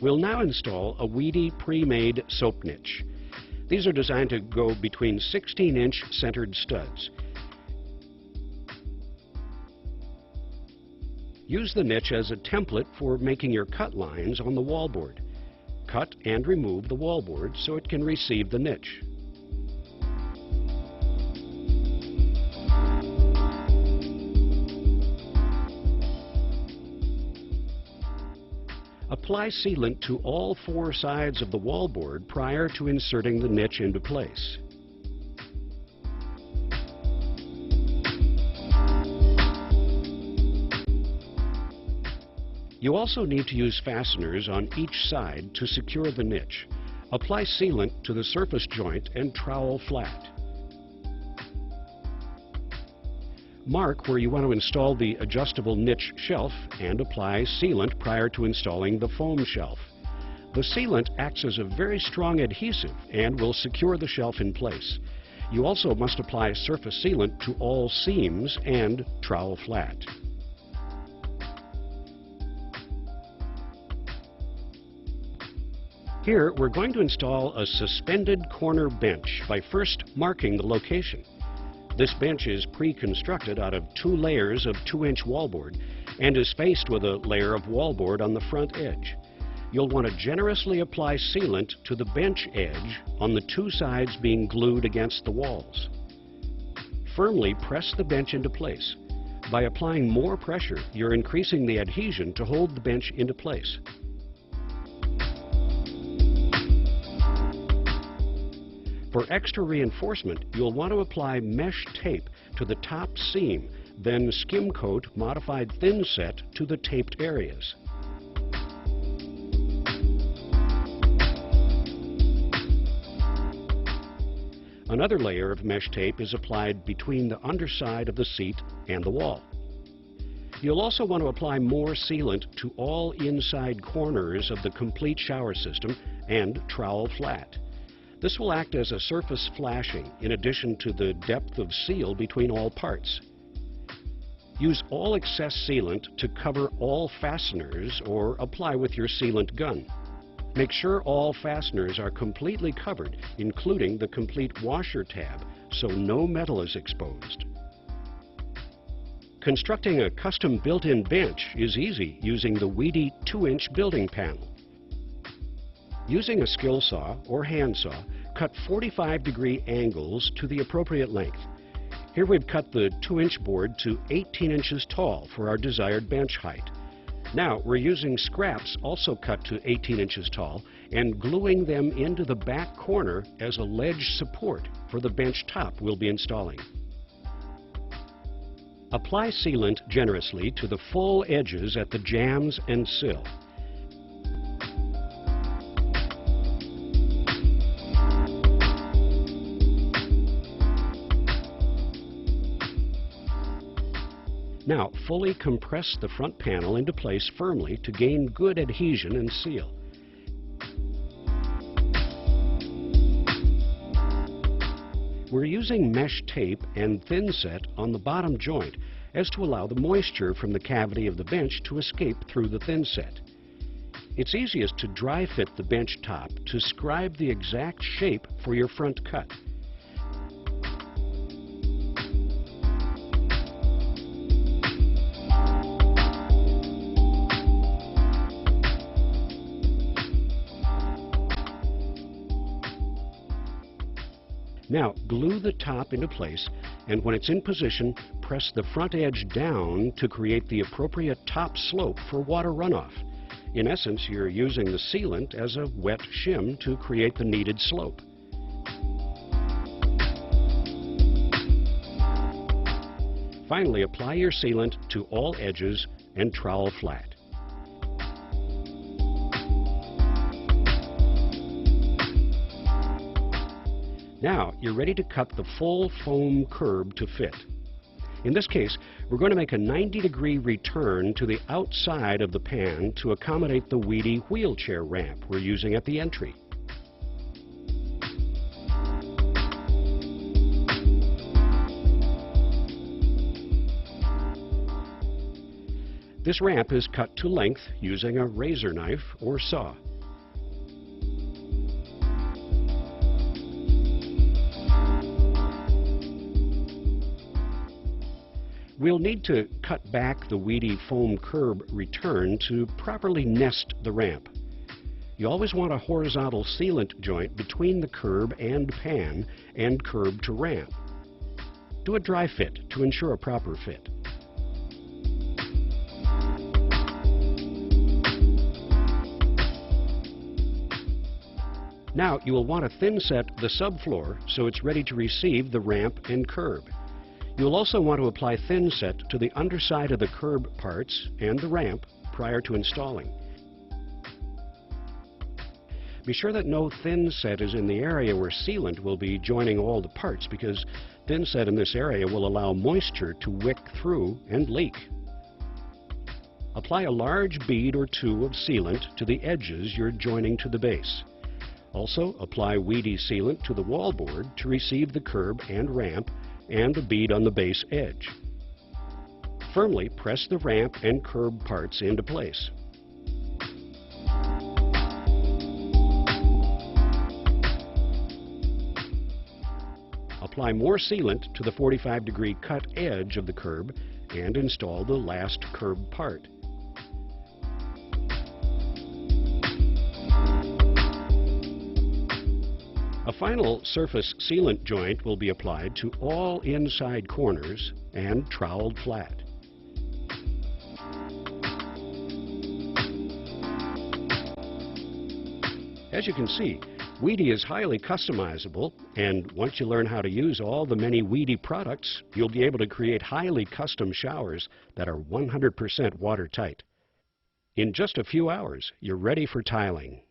We'll now install a Wedi pre-made soap niche. These are designed to go between 16-inch centered studs. Use the niche as a template for making your cut lines on the wallboard. Cut and remove the wallboard so it can receive the niche. Apply sealant to all 4 sides of the wallboard prior to inserting the niche into place. You also need to use fasteners on each side to secure the niche. Apply sealant to the surface joint and trowel flat. Mark where you want to install the adjustable niche shelf and apply sealant prior to installing the foam shelf. The sealant acts as a very strong adhesive and will secure the shelf in place. You also must apply surface sealant to all seams and trowel flat. Here we're going to install a suspended corner bench by first marking the location. This bench is pre-constructed out of 2 layers of 2-inch wallboard and is faced with a layer of wallboard on the front edge. You'll want to generously apply sealant to the bench edge on the 2 sides being glued against the walls. Firmly press the bench into place. By applying more pressure, you're increasing the adhesion to hold the bench into place. For extra reinforcement, you'll want to apply mesh tape to the top seam, then skim coat modified thin set to the taped areas. Another layer of mesh tape is applied between the underside of the seat and the wall. You'll also want to apply more sealant to all inside corners of the complete shower system and trowel flat. This will act as a surface flashing in addition to the depth of seal between all parts. Use all excess sealant to cover all fasteners or apply with your sealant gun. Make sure all fasteners are completely covered, including the complete washer tab, so no metal is exposed. Constructing a custom built-in bench is easy using the Wedi 2-inch building panel. Using a skill saw or hand saw, cut 45-degree angles to the appropriate length. Here we've cut the 2-inch board to 18 inches tall for our desired bench height. Now we're using scraps also cut to 18 inches tall and gluing them into the back corner as a ledge support for the bench top we'll be installing. Apply sealant generously to the full edges at the jambs and sill. Now, fully compress the front panel into place firmly to gain good adhesion and seal. We're using mesh tape and thin set on the bottom joint as to allow the moisture from the cavity of the bench to escape through the thin set. It's easiest to dry fit the bench top to scribe the exact shape for your front cut. Now, glue the top into place, and when it's in position, press the front edge down to create the appropriate top slope for water runoff. In essence, you're using the sealant as a wet shim to create the needed slope. Finally, apply your sealant to all edges and trowel flat. Now, you're ready to cut the full foam curb to fit. In this case, we're going to make a 90-degree return to the outside of the pan to accommodate the Wedi wheelchair ramp we're using at the entry. This ramp is cut to length using a razor knife or saw. We'll need to cut back the Wedi foam curb return to properly nest the ramp. You always want a horizontal sealant joint between the curb and pan and curb to ramp. Do a dry fit to ensure a proper fit. Now you will want to thin set the subfloor so it's ready to receive the ramp and curb. You'll also want to apply thin set to the underside of the curb parts and the ramp prior to installing. Be sure that no thin set is in the area where sealant will be joining all the parts, because thin set in this area will allow moisture to wick through and leak. Apply a large bead or two of sealant to the edges you're joining to the base. Also, apply Wedi sealant to the wallboard to receive the curb and ramp and the bead on the base edge. Firmly press the ramp and curb parts into place. Apply more sealant to the 45-degree cut edge of the curb and install the last curb part. A final surface sealant joint will be applied to all inside corners and troweled flat. As you can see, Wedi is highly customizable, and once you learn how to use all the many Wedi products, you'll be able to create highly custom showers that are 100% watertight. In just a few hours, you're ready for tiling.